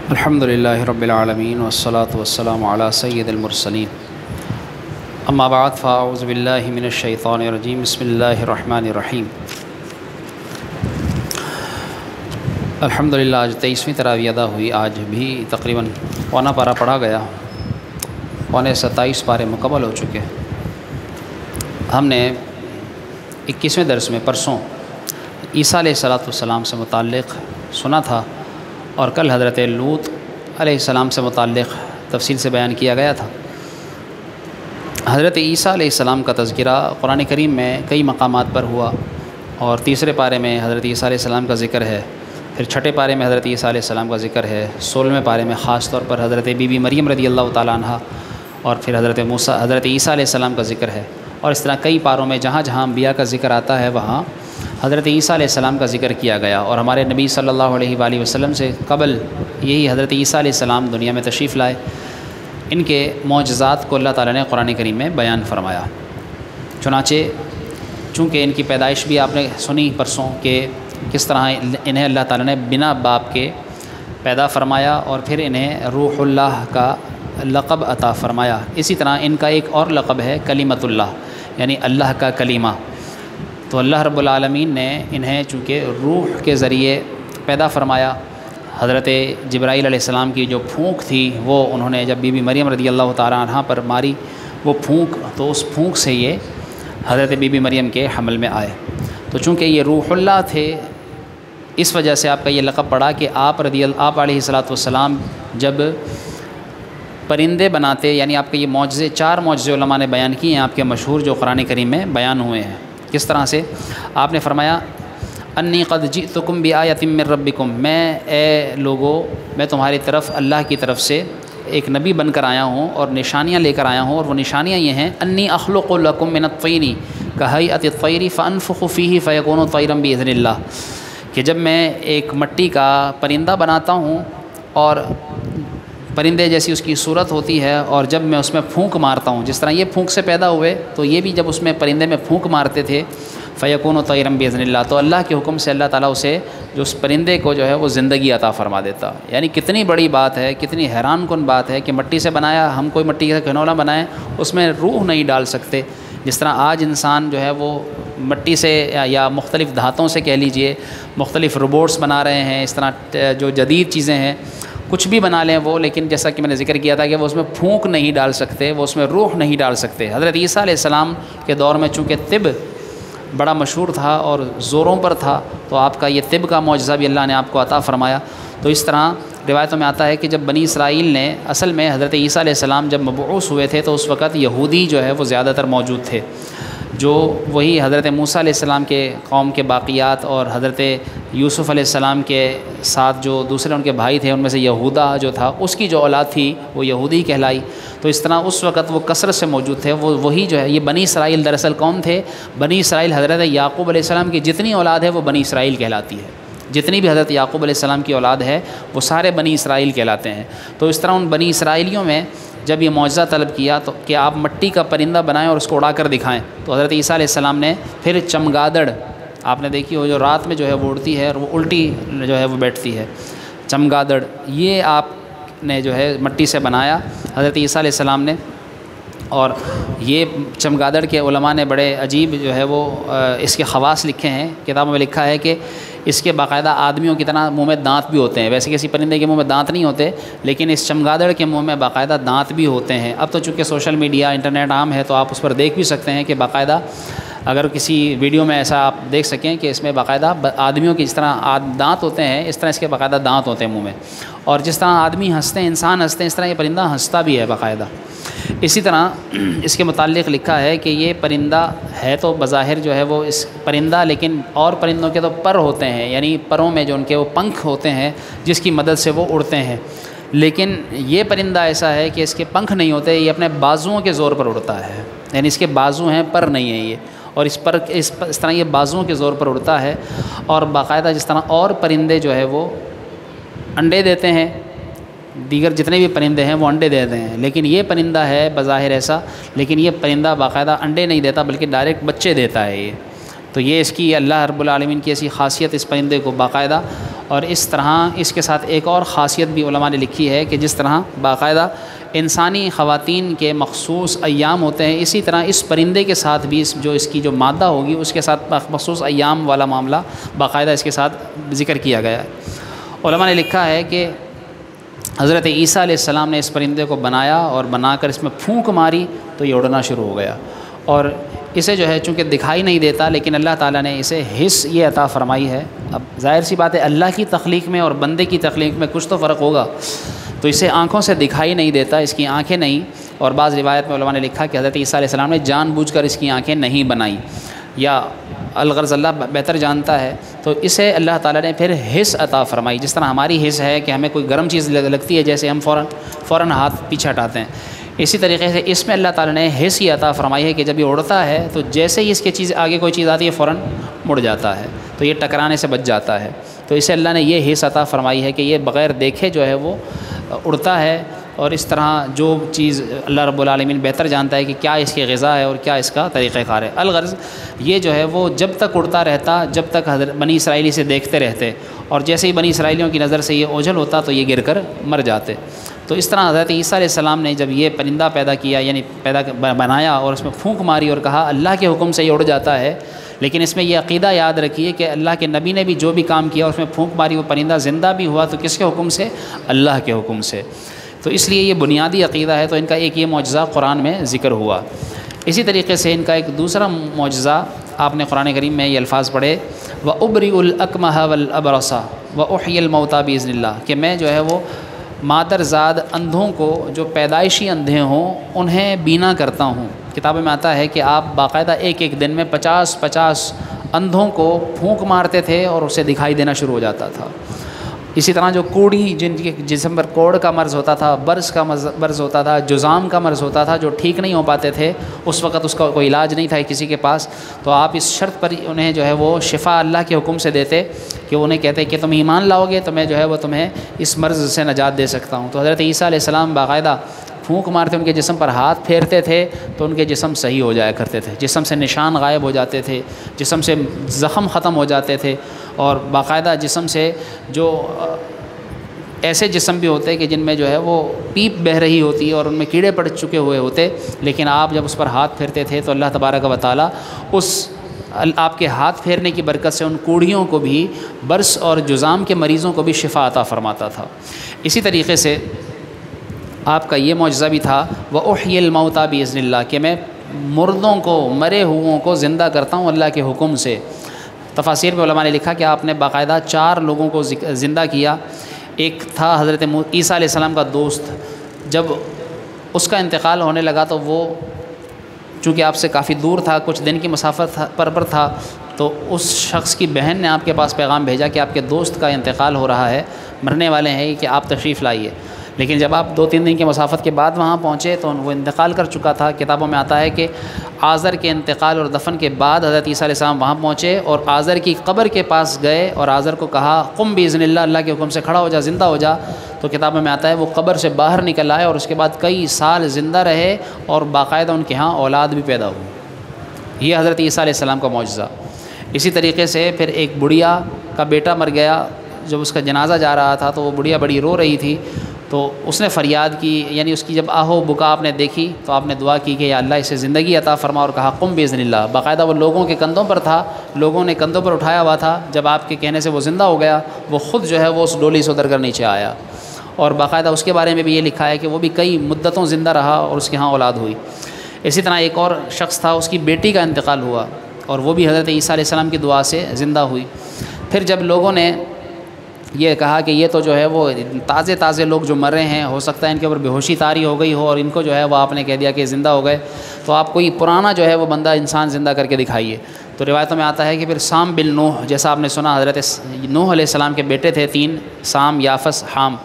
الحمد للہ رب العالمین والصلاة والسلام علی سید المرسلین اما بعد فاعوذ باللہ من الشیطان الرجیم بسم اللہ الرحمن الرحیم۔ الحمدللہ آج 23ویں تراویح ادا ہوئی۔ آج بھی تقریباً پونا پارہ پڑھا گیا، پونے 27 پارے مکمل ہو چکے۔ ہم نے 21ویں درس میں پرسوں عیسیٰ علیہ السلام سے متعلق سنا تھا، اور کل حضرت لوط علیہ السلام سے متعلق تفصیل سے بیان کیا گیا تھا۔ حضرت عیسیٰ علیہ السلام کا تذکرہ قرآن کریم میں کئی مقامات پر ہوا، اور تیسرے پارے میں حضرت عیسیٰ علیہ السلام کا ذکر ہے، پھر چھٹے پارے میں حضرت عیسیٰ علیہ السلام کا ذکر ہے، 16ویں پارے میں خاص طور پر حضرت بی بی مریم رضی اللہ تعالیٰ عنہ اور پھر حضرت عیسیٰ علیہ السلام کا ذکر ہے، اور اس طرح کئی پاروں میں جہاں جہاں انبیاء کا ذکر آتا ہے وہاں حضرت عیسیٰ علیہ السلام کا ذکر کیا گیا۔ اور ہمارے نبی صلی اللہ علیہ وآلہ وسلم سے قبل یہی حضرت عیسیٰ علیہ السلام دنیا میں تشریف لائے، ان کے معجزات کو اللہ تعالیٰ نے قرآن کریم میں بیان فرمایا۔ چنانچہ چونکہ ان کی پیدائش بھی آپ نے سنی پرسوں کہ کس طرح انہیں اللہ تعالیٰ نے بنا باپ کے پیدا فرمایا، اور پھر انہیں روح اللہ کا لقب عطا فرمایا۔ اسی طرح ان کا ایک اور لقب ہے کلیمۃ اللہ، یعنی اللہ کا کلیمہ۔ تو اللہ رب العالمین نے انہیں چونکہ روح کے ذریعے پیدا فرمایا، حضرت جبرائیل علیہ السلام کی جو پھونک تھی وہ انہوں نے جب بی بی مریم رضی اللہ تعالیٰ عنہ پر ماری وہ پھونک، تو اس پھونک سے یہ حضرت بی بی مریم کے حمل میں آئے۔ تو چونکہ یہ روح اللہ تھے، اس وجہ سے آپ کا یہ لقب پڑا کہ آپ علیہ السلام جب پرندے بناتے، یعنی آپ کے یہ معجزے 4 معجزے علماء نے بیان کیے ہیں آپ کے مشہور جو قرآن کریم میں بیان ہوئے ہیں۔ کس طرح سے آپ نے فرمایا انی قد جئتکم بآیۃ من ربکم، اے لوگو میں تمہاری طرف اللہ کی طرف سے ایک نبی بن کر آیا ہوں اور نشانیاں لے کر آیا ہوں، اور وہ نشانیاں یہ ہیں انی اخلق لکم من الطیر کہیئۃ الطیر فانفخ فیہ فیکون طیرا باذن اللہ، کہ جب میں ایک مٹی کا پرندہ بناتا ہوں اور پرندے جیسی اس کی صورت ہوتی ہے، اور جب میں اس میں پھونک مارتا ہوں، جس طرح یہ پھونک سے پیدا ہوئے تو یہ بھی جب اس میں پرندے میں پھونک مارتے تھے فیکون طیرا باذن اللہ، تو اللہ کے حکم سے اللہ تعالیٰ اسے جو اس پرندے کو جو ہے وہ زندگی عطا فرما دیتا۔ یعنی کتنی بڑی بات ہے، کتنی حیران کن بات ہے کہ مٹی سے بنایا، ہم کوئی مٹی کا کھلونا بنائیں اس میں روح نہیں ڈال سکتے، جس طرح آج انسان جو ہے وہ مٹی سے یا مختلف دھاتوں سے کہہ لیجئے مختلف روبوٹس بنا رہے ہیں، اس طرح جو جدید چیزیں ہیں کچھ بھی بنا لیں وہ، لیکن جیسا کہ میں نے ذکر کیا تھا کہ وہ اس میں پھونک نہیں ڈال سکتے، وہ اس میں روح نہیں ڈال سکتے۔ حضرت عیسیٰ علیہ السلام کے دور میں چونکہ طب بڑا مشہور تھا اور زوروں پر تھا، تو آپ کا یہ طب کا معجزہ بھی اللہ نے آپ کو عطا فرمایا۔ تو اس طرح روایتوں میں آتا ہے کہ جب بنی اسرائیل نے اصل میں حضرت عیسیٰ علیہ السلام جب مبعوث ہوئے تھے تو اس وقت یہودی جو ہے وہ زیادہ تر موجود تھے، جو وہی حضرت موسیٰ علیہ السلام کے قوم کے باقیات اور حضرت یوسف علیہ السلام کے ساتھ جو دوسرے ان کے بھائی تھے ان میں سے یہودا جو تھا اس کی جو اولاد تھی وہ یہودی کہلائی۔ تو اس طرح اس وقت وہ کثرت سے موجود تھے، وہی جو ہے یہ بنی اسرائیل دراصل کون تھے؟ بنی اسرائیل حضرت یعقوب علیہ السلام کی جتنی اولاد ہے وہ بنی اسرائیل کہلاتی ہے، جتنی بھی حضرت یعقوب علیہ السلام کی اولاد ہے وہ سارے بنی اسرائیل کہلاتے ہیں۔ تو اس طرح ان بنی اسرائیلیوں میں جب یہ معجزہ طلب کیا تو کہ آپ مٹی کا پرندہ بنائیں اور اس کو اڑا کر دکھائیں، تو حضرت عیسیٰ علیہ السلام نے پھر چمگادڑ، آپ نے دیکھی ہو جو رات میں جو ہے وہ اڑتی ہے اور وہ الٹی جو ہے وہ بیٹھتی ہے، چمگادڑ، یہ آپ نے جو ہے مٹی سے بنایا حضرت عیسیٰ علیہ السلام نے۔ اور یہ چمگادڑ کے علماء نے بڑے عجیب جو ہے وہ اس کے خواص لکھے ہیں، کتابوں میں لکھا ہے کہ اس کے باقاعدہ آدمیوں کی طرح منہ میں دانت بھی ہوتے ہیں، ویسے کسی پرندے کے منہ میں دانت نہیں ہوتے، لیکن اس چمگادڑ کے منہ میں باقاعدہ دانت بھی ہوتے ہیں۔ اب تو چونکہ سوشل میڈیا انٹرنیٹ عام ہے تو آپ اس پر دیکھ بھی سکتے ہیں کہ باقاعدہ اگر کسی ویڈیو میں ایسا آپ دیکھ سکیں کہ اس میں باقاعدہ آدمیوں کی جس طرح دانت ہوتے ہیں اس طرح اس کے باقاعدہ دانت ہوتے ہیں منہ میں، اور جس طرح آدمی ہنستے ہیں، انسان ہنستے ہیں، اس طرح یہ پرندہ ہنستا بھی ہے باقاعدہ۔ اسی طرح اس کے متعلق لکھا ہے کہ یہ پرندہ ہے تو بظاہر جو ہے وہ اس پرندہ، لیکن اور پرندوں کے تو پر ہوتے ہیں، یعنی پروں میں جو ان کے وہ پنکھ ہوتے ہیں جس کی مدد سے وہ اڑتے ہیں، لیکن یہ پرندہ ایسا ہے کہ اس کے پنکھ نہیں ہوتے، یہ اپنے بازوؤں کے زور پر اڑتا ہے، یعنی اس کے بازو ہیں پر نہیں ہیں یہ، اور اس طرح یہ بازوؤں کے زور پر اڑتا ہے، اور باقاعدہ جس طرح اور پرندے جو ہے وہ انڈے دیتے ہیں، دیگر جتنے بھی پرندے ہیں وہ انڈے دیتے ہیں، لیکن یہ پرندہ ہے بظاہر ایسا، لیکن یہ پرندہ باقاعدہ انڈے نہیں دیتا بلکہ ڈائریکٹ بچے دیتا ہے یہ۔ تو یہ اس کی اللہ رب العالمین کی ایسی خاصیت اس پرندے کو باقاعدہ، اور اس طرح اس کے ساتھ ایک اور خاصیت بھی علماء نے لکھی ہے کہ جس طرح باقاعدہ انسانی خواتین کے مخصوص ایام ہوتے ہیں، اسی طرح اس پرندے کے ساتھ بھی اس کی جو مادہ ہوگی اس کے ساتھ مخصوص ایام والا معاملہ باقاعدہ اس کے ساتھ ذکر کیا گیا ہے۔ علماء نے لکھا ہے کہ حضرت عیسیٰ علیہ السلام نے اس پرندے کو بنایا اور بنا کر اس میں پھونک ماری تو یہ اڑنا شروع ہو گیا، اور اسے جو ہے چونکہ دکھائی نہیں دیتا لیکن اللہ تعالیٰ نے اسے حس یہ عطا فرمائی ہے۔ اب ظاہر سی بات ہے اللہ کی تخلیق میں اور بندے کی تخلیق میں کچھ تو فرق ہوگا، تو اسے آنکھوں سے دکھائی نہیں دیتا، اس کی آنکھیں نہیں، اور بعض روایت میں علماء نے لکھا کہ حضرت عیسیٰ علیہ السلام نے جان بوجھ کر اس کی آنکھیں نہیں بنائیں، یا الغرض اللہ بہتر جانتا ہے، تو اسے اللہ تعالیٰ نے پھر حس عطا فرمائی۔ جس طرح ہماری حس ہے کہ ہمیں کوئی گرم چیز لگتی ہے جیسے ہم فوراً ہاتھ پیچھے ہٹاتے ہیں، اسی طریقے سے اس میں اللہ تعالیٰ نے حس یہ عطا فرمائی ہے کہ جب یہ اڑتا ہے تو جیسے ہی اس کے آگے کوئی چیز آتی ہے فوراً مڑ جاتا ہے، تو یہ ٹکرانے سے بچ جاتا ہے۔ تو اسے اللہ نے یہ حس عطا فرمائی ہے کہ یہ بغیر دیکھے جو ہے وہ اڑتا ہے، اور اس طرح جو چیز اللہ رب العالمین بہتر جانتا ہے کہ کیا اس کی غذا ہے اور کیا اس کا طریقہ کار ہے۔ الغرض یہ جو ہے وہ جب تک اڑتا رہتا، جب تک بنی اسرائیلی سے دیکھتے رہتے، اور جیسے ہی بنی اسرائیلیوں کی نظر سے یہ اوجھل ہوتا تو یہ گر کر مر جاتے۔ تو اس طرح حضرت عیسیٰ علیہ السلام نے جب یہ پرندہ پیدا کیا، یعنی بنایا اور اس میں پھونک ماری اور کہا اللہ کے حکم سے یہ اڑ جاتا ہے، لیکن اس میں یہ عقیدہ یاد رکھیے کہ اللہ کے نبی نے بھی جو بھی کام کیا اس میں پھونک ماری، وہ پرندہ زندہ بھی ہوا تو کس کے حکم سے؟ اللہ کے حکم سے۔ تو اس لیے یہ بنیادی عقیدہ ہے، تو ان کا ایک یہ معجزہ قرآن میں ذکر ہوا۔ اسی طریقے سے ان کا ایک دوسرا معجزہ آپ نے قرآن کریم میں یہ الفاظ پڑھے، وَأُبْرِئُ الْأَكْمَحَ وَالْأَبْرَصَ وَأُحْيِي الْمَوْتَى بِإِذْنِ اللَّهِ، کہ میں جو ہے وہ مادرزاد اندھوں کو جو پیدائشی اندھے ہوں انہیں بینا کرتا ہوں۔ کتابوں میں آتا ہے کہ آپ باقاعدہ ایک ایک دن میں 50 اندھوں کو پھونک مارتے تھے اور اسے دکھائی دینا شروع ہو جاتا تھا۔ اسی طرح جو کوڑی، جن کے جسم پر کوڑ کا مرض ہوتا تھا، برس کا مرض ہوتا تھا، جزام کا مرض ہوتا تھا، جو ٹھیک نہیں ہو پاتے تھے، اس وقت اس کا کوئی علاج نہیں تھا کسی کے پاس، تو آپ اس شرط پر انہیں جو ہے وہ شفا اللہ کے حکم سے دیتے کہ انہیں کہتے کہ تم ایمان لاؤ گے تو میں جو ہے وہ تمہیں اس مرض سے نجات دے سکتا ہوں۔ تو حضرت عیسیٰ علیہ السلام باقاعدہ پھونک مارتے، ان کے جسم پر ہاتھ پھیرتے تھے تو ان کے جسم صحیح ہو جایا کرتے تھے، جسم سے نشان غائب ہو جاتے تھے، جسم سے زخم ختم ہو جاتے تھے، اور باقاعدہ جسم سے جو ایسے جسم بھی ہوتے کہ جن میں جو ہے وہ پیپ بہہ رہی ہوتی اور ان میں کیڑے پڑ چکے ہوئے ہوتے، لیکن آپ جب اس پر ہاتھ پھیرتے تھے تو اللہ تبارک و تعالیٰ اس آپ کے ہاتھ پھیرنے کی برکت سے ان کوڑیوں کو بھی، برس اور جزام کے مریضوں کو بھی شفا عطا فرماتا تھا۔ اسی طریقے سے آپ کا یہ معجزہ بھی تھا وَأُحْيِي الْمَوْتَى بِإِذْنِ اللَّهِ، کہ میں مردوں کو، مرے ہوئوں کو زندہ کرتا ہوں اللہ کے حکم سے۔ تفاسیر میں علماء نے لکھا کہ آپ نے باقاعدہ 4 لوگوں کو زندہ کیا۔ ایک تھا حضرت عیسیٰ علیہ السلام کا دوست، جب اس کا انتقال ہونے لگا تو وہ چونکہ آپ سے کافی دور تھا، کچھ دن کی مسافت پر تھا، تو اس شخص کی بہن نے آپ کے پاس پیغام بھیجا کہ آپ کے دوست کا انتقال ہو رہا ہے، مرنے والے ہیں کہ آپ تشریف لائیے۔ لیکن جب آپ 2-3 دن کی مسافت کے بعد وہاں پہنچے تو وہ انتقال کر چکا تھا۔ کتابوں میں آتا ہے کہ آزر کے انتقال اور دفن کے بعد حضرت عیسیٰ علیہ السلام وہاں پہنچے اور آزر کی قبر کے پاس گئے اور آزر کو کہا قم بِإِذْنِ اللَّهِ، اللہ کے حکم سے کھڑا ہو جا، زندہ ہو جا۔ تو کتابوں میں آتا ہے وہ قبر سے باہر نکل آئے اور اس کے بعد کئی سال زندہ رہے اور باقاعدہ ان کے ہاں اولاد بھی پیدا ہوئی۔ یہ حضرت عیسیٰ علیہ السلام کا معجزہ۔ اسی طریقے سے پھر ایک بڑھیا کا بیٹا مر گیا، جب اس کا جنازہ جا رہا تھا تو وہ بڑھیا بڑی رو رہی تھی، تو اس نے فریاد کی، یعنی اس کی جب آہو بکا آپ نے دیکھی تو آپ نے دعا کی کہ یا اللہ اسے زندگی عطا فرما، اور کہا قم بِإِذْنِ اللَّهِ۔ باقاعدہ وہ لوگوں کے کندھوں پر تھا، لوگوں نے کندھوں پر اٹھایا ہوا تھا، جب آپ کے کہنے سے وہ زندہ ہو گیا، وہ خود جو ہے وہ اس ڈولی سے اتر کر نیچے آیا، اور باقاعدہ اس کے بارے میں بھی یہ لکھا ہے کہ وہ بھی کئی مدتوں زندہ رہا اور اس کے ہاں اولاد ہوئی۔ اسی طرح ایک اور شخص تھا، اس کی بیٹی کا انتقال ہوا اور وہ بھی حضرت عیسیٰ علیہ السلام کی دعا سے زندہ ہوئی۔ پھر جب لوگوں نے یہ کہا کہ یہ تو جو ہے وہ تازے لوگ جو مر رہے ہیں، ہو سکتا ہے ان کے اوپر بے ہوشی طاری ہو گئی ہو اور ان کو جو ہے وہ آپ نے کہہ دیا کہ زندہ ہو گئے، تو آپ کوئی پرانا جو ہے وہ بندہ انسان زندہ کر کے دکھائیے۔ تو روایتوں میں آتا ہے کہ پھر سام بن نوح، جیسا آپ نے سنا حضرت نوح علیہ السلام کے بیٹے تھے 3، سام، یافس، حام،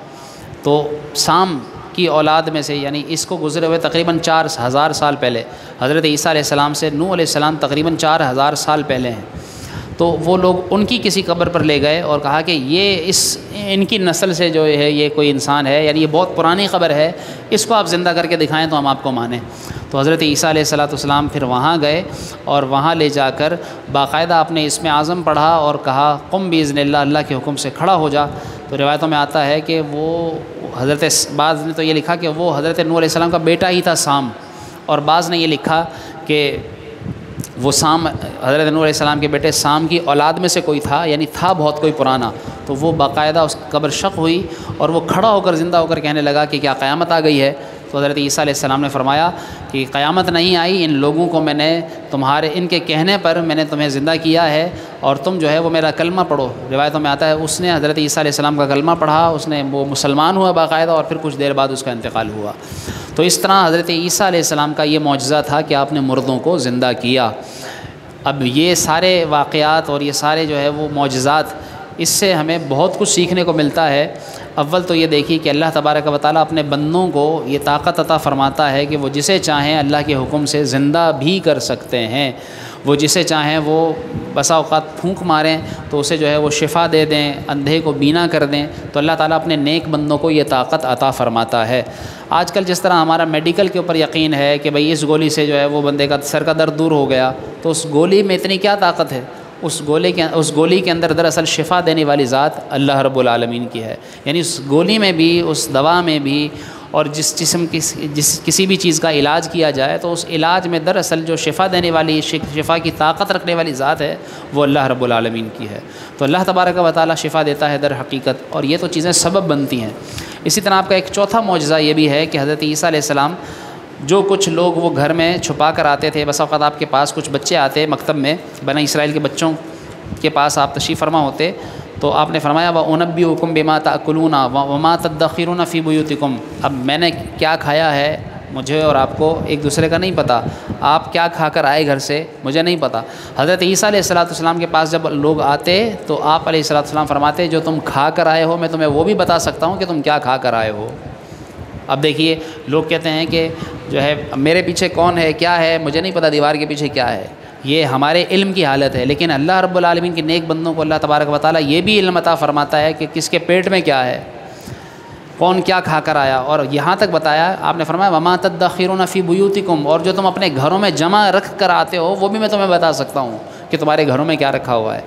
تو سام کی اولاد میں سے، یعنی اس کو گزرے ہوئے تقریباً 4000 سال پہلے، حضرت عیسیٰ علیہ السلام سے نوح علیہ السلام تقریباً 4000 سال پہلے ہیں، تو وہ لوگ ان کی کسی قبر پر لے گئے اور کہا کہ یہ ان کی نسل سے جو ہے یہ کوئی انسان ہے، یعنی یہ بہت پرانی قبر ہے، اس کو آپ زندہ کر کے دکھائیں تو ہم آپ کو مانیں۔ تو حضرت عیسیٰ علیہ السلام پھر وہاں گئے اور وہاں لے جا کر باقاعدہ آپ نے اسم اعظم پڑھا اور کہا قم باذن اللہ، اللہ کے حکم سے کھڑا ہو جا۔ تو روایتوں میں آتا ہے کہ وہ حضرت، بعض نے تو یہ لکھا کہ وہ حضرت نوح علیہ السلام کا بیٹا ہی تھا سام، اور بعض نے یہ لکھا کہ وہ سام حضرت نوح علیہ السلام کے بیٹے سام کی اولاد میں سے کوئی تھا، یعنی تھا بہت کوئی پرانا۔ تو وہ باقاعدہ اس قبر شق ہوئی اور وہ کھڑا ہو کر زندہ ہو کر کہنے لگا کہ کیا قیامت آ گئی ہے؟ تو حضرت عیسیٰ علیہ السلام نے فرمایا کہ قیامت نہیں آئی، ان لوگوں کو میں نے ان کے کہنے پر میں نے تمہیں زندہ کیا ہے، اور تم جو ہے وہ میرا کلمہ پڑھو۔ روایتوں میں آتا ہے اس نے حضرت عیسیٰ علیہ السلام کا کلمہ پڑھا، وہ مسلمان ہوا باقاعدہ، اور پھر کچھ دیر بعد اس کا انتقال ہوا۔ تو اس طرح حضرت عیسیٰ علیہ السلام کا یہ معجزہ تھا کہ آپ نے مردوں کو زندہ کیا۔ اب یہ سارے واقعات اور یہ سارے جو ہے وہ معجزات، اس سے ہمیں بہت کچھ سیکھنے کو ملتا ہے۔ اول تو یہ دیکھیے کہ اللہ تبارک و تعالیٰ اپنے بندوں کو یہ طاقت عطا فرماتا ہے کہ وہ جسے چاہیں اللہ کے حکم سے زندہ بھی کر سکتے ہیں، وہ جسے چاہیں وہ بسا اوقات پھونک ماریں تو اسے جو ہے وہ شفا دے دیں، اندھے کو بینا کر دیں، تو اللہ تعالیٰ اپنے نیک بندوں کو یہ طاقت عطا فرماتا ہے۔ آج کل جس طرح ہمارا میڈیکل کے اوپر یقین ہے کہ بھئی اس گولی سے جو ہے وہ بندے کا سر کا درد دور ہو گیا، تو اس گولی میں اتنی کیا طاقت ہے؟ اس گولی کے اندر دراصل شفا دینے والی ذات اللہ رب العالمین کی ہے۔ یعنی اس گولی میں بھی، اس دوا میں بھی، اور کسی بھی چیز کا علاج کیا جائے تو اس علاج میں دراصل جو شفا دینے والی، شفا کی طاقت رکھنے والی ذات ہے وہ اللہ رب العالمین کی ہے۔ تو اللہ تبارک و تعالیٰ شفا دیتا ہے در حقیقت، اور یہ تو چیزیں سبب بنتی ہیں۔ اسی طرح آپ کا ایک چوتھا معجزہ یہ بھی ہے کہ حضرت عیسیٰ علیہ السلام، جو کچھ لوگ وہ گھر میں چھپا کر آتے تھے، بس اوقات آپ کے پاس کچھ بچے آتے مکتب میں، بنی اسرائیل کے بچوں کے پاس آپ تشریف فرما ہوتے، تو آپ نے فرمایا وَأُنَبِّئُكُم بِمَا تَأْكُلُونَ وَمَا تَدَّخِرُونَ فِي بُيُوتِكُمْ۔ اب میں نے کیا کھایا ہے مجھے اور آپ کو ایک دوسرے کا نہیں پتہ، آپ کیا کھا کر آئے گھر سے مجھے نہیں پتہ۔ حضرت عیسیٰ علیہ السلام کے پاس جب لوگ آتے تو آپ علیہ السلام فرماتے جو تم کھا کر آئے ہو میں تمہیں وہ بھی بتا سکتا ہوں کہ تم کیا کھا کر آئے ہو۔ اب دیکھیے لوگ کہتے ہیں کہ جو ہے میرے پیچھے کون ہے، کیا ہے، مجھے نہیں پتہ دیوار کے پیچھے کیا ہے، یہ ہمارے علم کی حالت ہے، لیکن اللہ رب العالمین کے نیک بندوں کو اللہ تبارک و تعالیٰ یہ بھی علم عطا فرماتا ہے کہ کس کے پیٹ میں کیا ہے، کون کیا کھا کر آیا، اور یہاں تک بتایا آپ نے فرمایا وَمَا تَدَّخِرُونَ فِي بُيُوتِكُمْ، اور جو تم اپنے گھروں میں جمع رکھ کر آتے ہو وہ بھی میں تمہیں بتا سکتا ہوں کہ تمہارے گھروں میں کیا رکھا ہوا ہے۔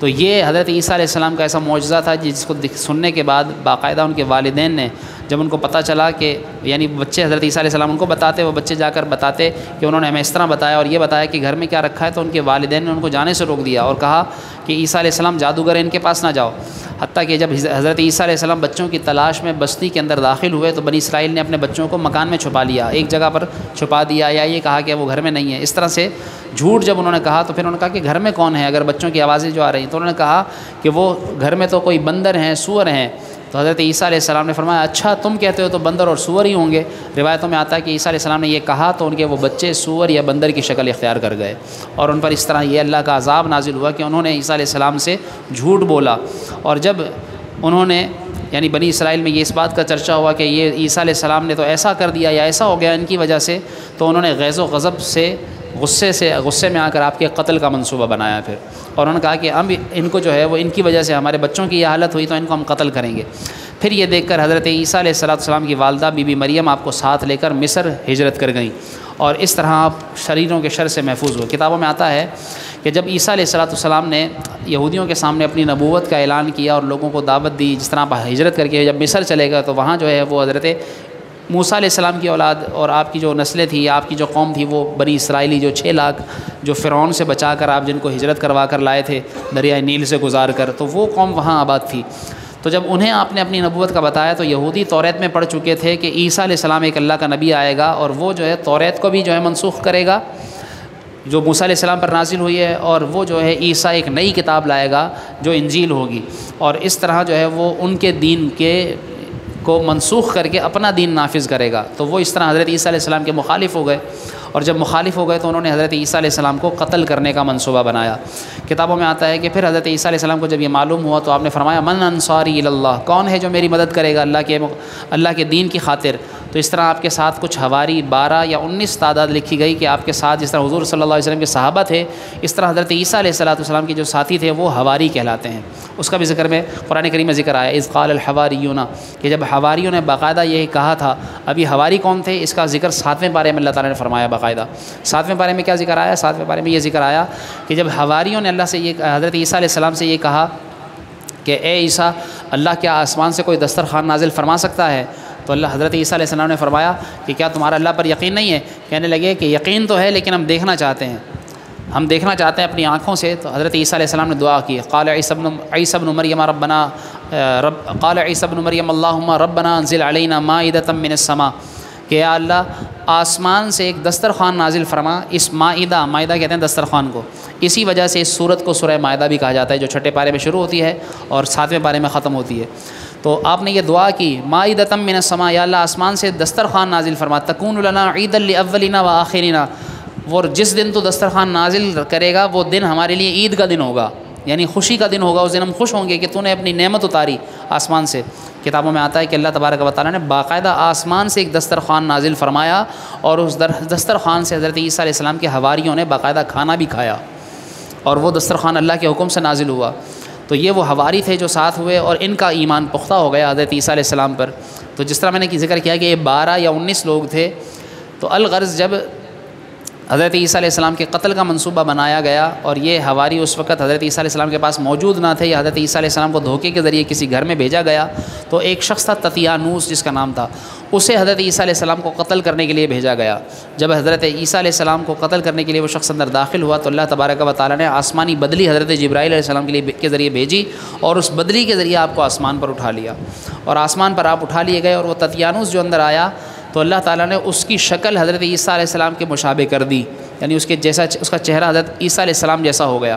تو یہ حضرت عیسیٰ علیہ السلام کا ایسا معجزہ تھا جس کو سننے کے بعد باقاعدہ ان کے والدین نے، جب ان کو پتہ چلا کہ یعنی بچے حضرت عیسیٰ علیہ السلام ان کو بتاتے، وہ بچے جا کر بتاتے کہ انہوں نے ہمیں اس طرح بتایا اور یہ بتایا کہ گھر میں کیا رکھا ہے، تو ان کے والدین نے ان کو جانے سے روک دیا اور کہا کہ عیسیٰ علیہ السلام جادوگر ہیں، ان کے پاس نہ جاؤ۔ حتیٰ کہ جب حضرت عیسیٰ علیہ السلام بچوں کی تلاش میں بستی کے اندر داخل ہوئے تو بنی اسرائیل نے اپنے بچوں کو مکان میں چھپا لیا، ایک جگہ پر چھپا دیا، یا یہ کہا کہ وہ گھر میں نہیں ہے۔ اس طرح سے جھوٹ جب انہوں نے کہا تو پھر انہوں نے کہا کہ گھر میں کون ہے اگر بچوں کی آوازیں جو آ رہی ہیں، تو انہوں نے کہا کہ وہ گھر میں تو کوئی بندر ہیں، سور ہیں۔ تو حضرت عیسیٰ علیہ السلام نے فرمایا اچھا تم کہتے ہو تو بندر اور سور ہی ہوں گے۔ روایتوں میں آتا ہے کہ عیسیٰ علیہ السلام نے یہ کہا تو ان کے وہ بچے سور یا بندر کی شکل اختیار کر گئے، اور ان پر اس طرح یہ اللہ کا عذاب نازل ہوا کہ انہوں نے عیسیٰ علیہ السلام سے جھوٹ بولا۔ اور جب انہوں نے یعنی بنی اسرائیل میں یہ اس بات کا چرچا ہوا کہ یہ عیسیٰ علیہ السلام نے تو ایسا کر دیا یا ایسا ہو گیا ان کی وجہ سے، تو انہوں نے غیظ و غضب سے غصے میں آ کر آپ کے قتل کا منصوبہ بنایا پھر، اور انہوں نے کہا کہ اب ان کو جو ہے وہ ان کی وجہ سے ہمارے بچوں کی یہ حالت ہوئی تو ان کو ہم قتل کریں گے۔ پھر یہ دیکھ کر حضرت عیسیٰ علیہ السلام کی والدہ بی بی مریم آپ کو ساتھ لے کر مصر ہجرت کر گئیں، اور اس طرح آپ شریروں کے شر سے محفوظ ہوئے۔ کتابوں میں آتا ہے کہ جب عیسیٰ علیہ السلام نے یہودیوں کے سامنے اپنی نبوت کا اعلان کیا اور لوگوں کو دعوت دی، جس طرح آپ ہجرت کر کے جب مصر چلے گئے تو وہاں جو ہے وہ حضرت موسیٰ علیہ السلام کی اولاد اور آپ کی جو نسلیں تھی، آپ کی جو قوم تھی، وہ بنی اسرائیلی جو 6 لاکھ جو فرعون سے بچا کر آپ جن کو ہجرت کروا کر لائے تھے دریائے نیل سے گزار کر، تو وہ قوم وہاں آباد تھی۔ تو جب انہیں آپ نے اپنی نبوت کا بتایا تو یہودی توریت میں پڑھ چکے تھے کہ عیسیٰ علیہ السلام ایک اللہ کا نبی آئے گا اور وہ جو ہے توریت کو بھی جو ہے منسوخ کرے گا جو موسیٰ علیہ السلام پر نازل ہوئی ہے، اور وہ جو ہے عیسیٰ ایک نئی کتاب لائے گا جو انجیل ہوگی، اور اس طرح جو ہے وہ ان کے دین کو منسوخ کر کے اپنا دین نافذ کرے گا۔ تو وہ اس طرح حضرت عیسیٰ علیہ السلام کے مخالف ہو گئے، اور جب مخالف ہو گئے تو انہوں نے حضرت عیسیٰ علیہ السلام کو قتل کرنے کا منصوبہ بنایا۔ کتابوں میں آتا ہے کہ پھر حضرت عیسیٰ علیہ السلام کو جب یہ معلوم ہوا تو آپ نے فرمایا من انصاری الی اللہ، کون ہے جو میری مدد کرے گا اللہ کے دین کی خاطر؟ تو اس طرح آپ کے ساتھ کچھ حواری 12 یا 19 تعداد لکھی گئی کہ آپ کے ساتھ جس طرح حضور صلی اللہ علیہ وسلم کے صحابہ تھے، اس طرح حضرت عیسیٰ علیہ السلام کے جو ساتھی تھے وہ حواری کہلاتے ہیں۔ اس کا بھی ذکر میں قرآن کریم میں ذکر آیا، اذ قال الحواریون، کہ جب حواریوں نے باقاعدہ یہ کہا تھا۔ اب یہ حواری کون تھے، اس کا ذکر 7ویں پارے میں اللہ تعالیٰ نے فرمایا باقاعدہ۔ 7ویں پارے میں کیا ذکر آیا؟ 7ویں پارے میں یہ ذکر آیا کہ جب حواریوں نے اللہ سے یہ حضرت عیسیٰ علیہ السلام سے یہ کہا کہ اے عیسیٰ، اللہ کیا آسمان سے کوئی دسترخوان نازل فرما سکتا ہے؟ تو حضرت عیسیٰ علیہ السلام نے فرمایا کہ کیا تمہارا اللہ پر یقین نہیں ہے؟ کہنے لگے کہ یقین تو ہے لیکن ہم دیکھنا چاہتے ہیں، ہم دیکھنا چاہتے ہیں اپنی آنکھوں سے۔ تو حضرت عیسیٰ علیہ السلام نے دعا کی، قال عیسی ابن مریم اللہم ربنا انزل علینا مائدۃ من السماء، کہ یا اللہ آسمان سے ایک دسترخوان نازل فرما۔ اس مائدہ کہتے ہیں دسترخوان کو، اسی وجہ سے اس سورت کو سورہ مائدہ بھی کہا جاتا ہے، جو چھٹے پارے میں شروع ہوتی ہے اور 7ویں پارے میں ختم ہوتی ہے۔ تو آپ نے یہ دعا کی، مائدۃ من السماء، یا اللہ آسمان سے دسترخوان نازل فرما، تکون لنا عیدا لاولنا وآخرنا، وہ جس دن تو دسترخوان نازل کرے گا وہ دن ہمارے لیے عید کا دن ہوگا، یعنی خوشی کا دن ہوگا۔ اس دن ہم خوش ہوں گے کہ تو نے اپنی نعمت اتاری آسمان سے۔ کتابوں میں آتا ہے کہ اللہ تبارک و تعالیٰ نے باقاعدہ آسمان سے ایک دسترخوان نازل فرمایا، اور اس دسترخوان سے حضرت عیسیٰ علیہ السلام کے حواریوں نے باقاعدہ کھانا بھی کھایا، اور وہ دسترخوان اللہ کے حکم سے نازل ہوا۔ تو یہ وہ حواری تھے جو ساتھ ہوئے، اور ان کا ایمان پختہ ہو گیا حضرت عیسیٰ علیہ السلام پر۔ تو جس طرح میں نے ذکر کیا کہ یہ 12 یا 19 لوگ تھے، تو الغرض جب حضرت عیسیٰ علیہ السلام کے قتل کا منصوبہ بنایا گیا، اور یہ حواری اس وقت حضرت عیسیٰ علیہ السلام کے پاس موجود نہ تھے، یا حضرت عیسیٰ علیہ السلام کو دھوکے کے ذریعے کسی گھر میں بھیجا گیا، تو ایک شخص تھا تطیانوس جس کا نام تھا، اسے حضرت عیسیٰ علیہ السلام کو قتل کرنے کے لیے بھیجا گیا۔ جب حضرت عیسیٰ علیہ السلام کو قتل کرنے کے لیے وہ شخص اندر داخل ہوا، تو اللہ تبارک و تعالیٰ نے آسمانی بدلی حضرت جبرائیل علیہ السلام کے ذریعے بھیجی، اور اس بدلی کے ذریعے آپ کو آسمان پر اٹھا لیا، اور آسمان پر آپ اٹھا لیے گئے۔ اور وہ تطیانوس جو اندر آیا تو اللہ تعالیٰ نے اس کی شکل حضرت عیسیٰ علیہ السلام کے مشابہ کر دی، یعنی اس کے جیسا، اس کا چہرہ حضرت عیسیٰ علیہ السلام جیسا ہو گیا۔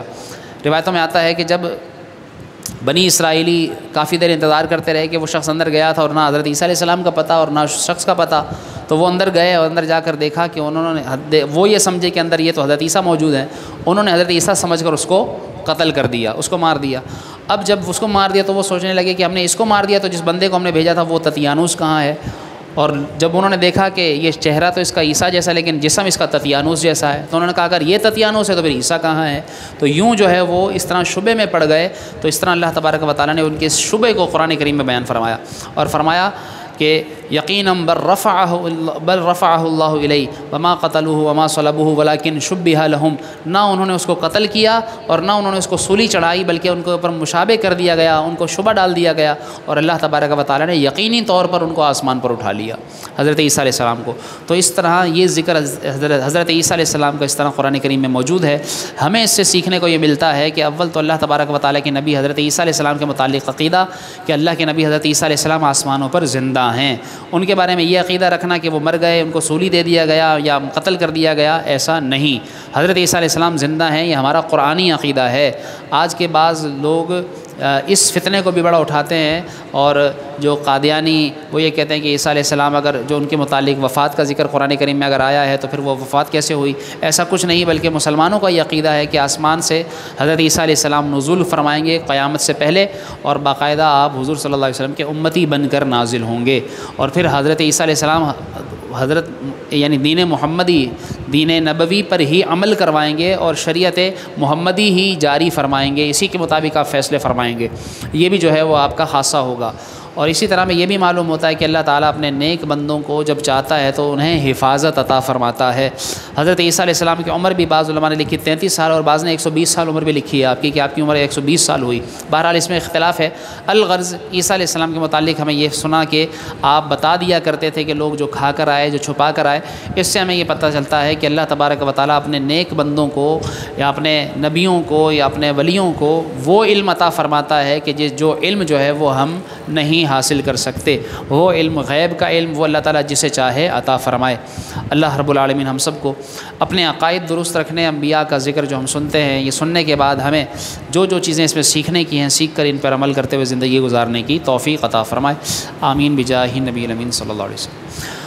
روایتوں میں آتا ہے کہ جب بنی اسرائیلی کافی دیر انتظار کرتے رہے کہ وہ شخص اندر گیا تھا، اور نہ حضرت عیسیٰ علیہ السلام کا پتہ اور نہ شخص کا پتہ، تو وہ اندر گئے، اور اندر جا کر دیکھا کہ انہوں نے وہ یہ سمجھے کہ اندر یہ تو حضرت عیسیٰ موجود ہیں، انہوں نے حضرت عیسیٰ سمجھ کر اس کو قتل کر دیا، اس کو مار دیا۔ اب جب اس کو مار دیا تو وہ سوچنے لگے کہ ہم نے اس کو مار دیا تو جس بندے کو ہم نے بھیجا تھا وہ تطیانوس کہاں ہے؟ اور جب انہوں نے دیکھا کہ یہ چہرہ تو اس کا عیسیٰ جیسا لیکن جسم اس کا تطیانوس جیسا ہے، تو انہوں نے کہا اگر یہ تطیانوس ہے تو پھر عیسیٰ کہاں ہے؟ تو یوں جو ہے وہ اس طرح شبے میں پڑ گئے۔ تو اس طرح اللہ تبارک و تعالیٰ نے ان کے اس شبے کو قرآن کریم میں بیان فرمایا، اور فرمایا کہ یقیناً بل رفعہ اللہ الیہ وما قتلوہ وما صلبوہ ولکن شبہ لہم، نہ انہوں نے اس کو قتل کیا اور نہ انہوں نے اس کو سولی چڑھائی، بلکہ ان کے اوپر مشابہ کر دیا گیا، ان کو شبہ ڈال دیا گیا، اور اللہ تبارک و تعالیٰ نے یقینی طور پر ان کو آسمان پر اٹھا لیا، حضرت عیسیٰ علیہ السلام کو۔ تو اس طرح یہ ذکر حضرت عیسیٰ علیہ السلام کا اس طرح قرآن کریم میں موجود ہے۔ ہمیں اس سے سیکھنے کو یہ ملتا ہے کہ اول تو اللہ تبارک و تعالیٰ کے نبی حضرت عیسیٰ علیہ السلام کے متعلق عقیدہ کہ اللہ کے نبی حضرت عیسیٰ علیہ السلام آسمانوں پر زندہ ہیں، ان کے بارے میں یہ عقیدہ رکھنا کہ وہ مر گئے، ان کو سولی دے دیا گیا یا قتل کر دیا گیا، ایسا نہیں۔ حضرت عیسیٰ علیہ السلام زندہ ہیں، یہ ہمارا قرآنی عقیدہ ہے۔ آج کے بعض لوگ اس فتنے کو بھی بڑا اٹھاتے ہیں، اور جو قادیانی وہ یہ کہتے ہیں کہ عیسیٰ علیہ السلام اگر جو ان کے متعلق وفات کا ذکر قرآن کریم میں اگر آیا ہے تو پھر وہ وفات کیسے ہوئی؟ ایسا کچھ نہیں، بلکہ مسلمانوں کا یہ عقیدہ ہے کہ آسمان سے حضرت عیسیٰ علیہ السلام نزول فرمائیں گے قیامت سے پہلے، اور باقاعدہ آپ حضور صلی اللہ علیہ وسلم کے امتی بن کر نازل ہوں گے، اور پھر حضرت عیسیٰ علیہ السلام حضرت یعنی دین محمدی، دین نبوی پر ہی عمل کروائیں گے، اور شریعت محمدی ہی جاری فرمائیں گے، اسی کے مطابق آپ فیصلے فرمائیں گے۔ یہ بھی جو ہے وہ آپ کا خاصہ ہوگا۔ اور اسی طرح میں یہ بھی معلوم ہوتا ہے کہ اللہ تعالیٰ اپنے نیک بندوں کو جب چاہتا ہے تو انہیں حفاظت عطا فرماتا ہے۔ حضرت عیسیٰ علیہ السلام کی عمر بھی بعض علماء نے لکھی 33 سال، اور بعض نے 120 سال عمر بھی لکھی ہے آپ کی، کہ آپ کی عمر 120 سال ہوئی۔ بہرحال اس میں اختلاف ہے۔ الغرض عیسیٰ علیہ السلام کے متعلق ہمیں یہ سنا کہ آپ بتا دیا کرتے تھے کہ لوگ جو کھا کر آئے، جو چھپا کر آئے، اس سے ہمیں یہ پتہ چلتا ہے کہ اللہ تبارک و تعالیٰ اپنے نیک بندوں کو یا اپنے نبیوں کو یا اپنے ولیوں کو وہ علم عطا فرماتا ہے کہ جو علم جو ہے وہ ہم نہیں حاصل کر سکتے، وہ علم غیب کا علم وہ اللہ تعالیٰ جسے چاہے عطا فرمائے۔ اللہ رب العالمین ہم سب کو اپنے عقائد درست رکھنے، انبیاء کا ذکر جو ہم سنتے ہیں، یہ سننے کے بعد ہمیں جو چیزیں اس میں سیکھنے کی ہیں سیکھ کر ان پر عمل کرتے ہوئے زندگی گزارنے کی توفیق عطا فرمائے۔ آمین بجاہ نبی الامین صلی اللہ علیہ وسلم۔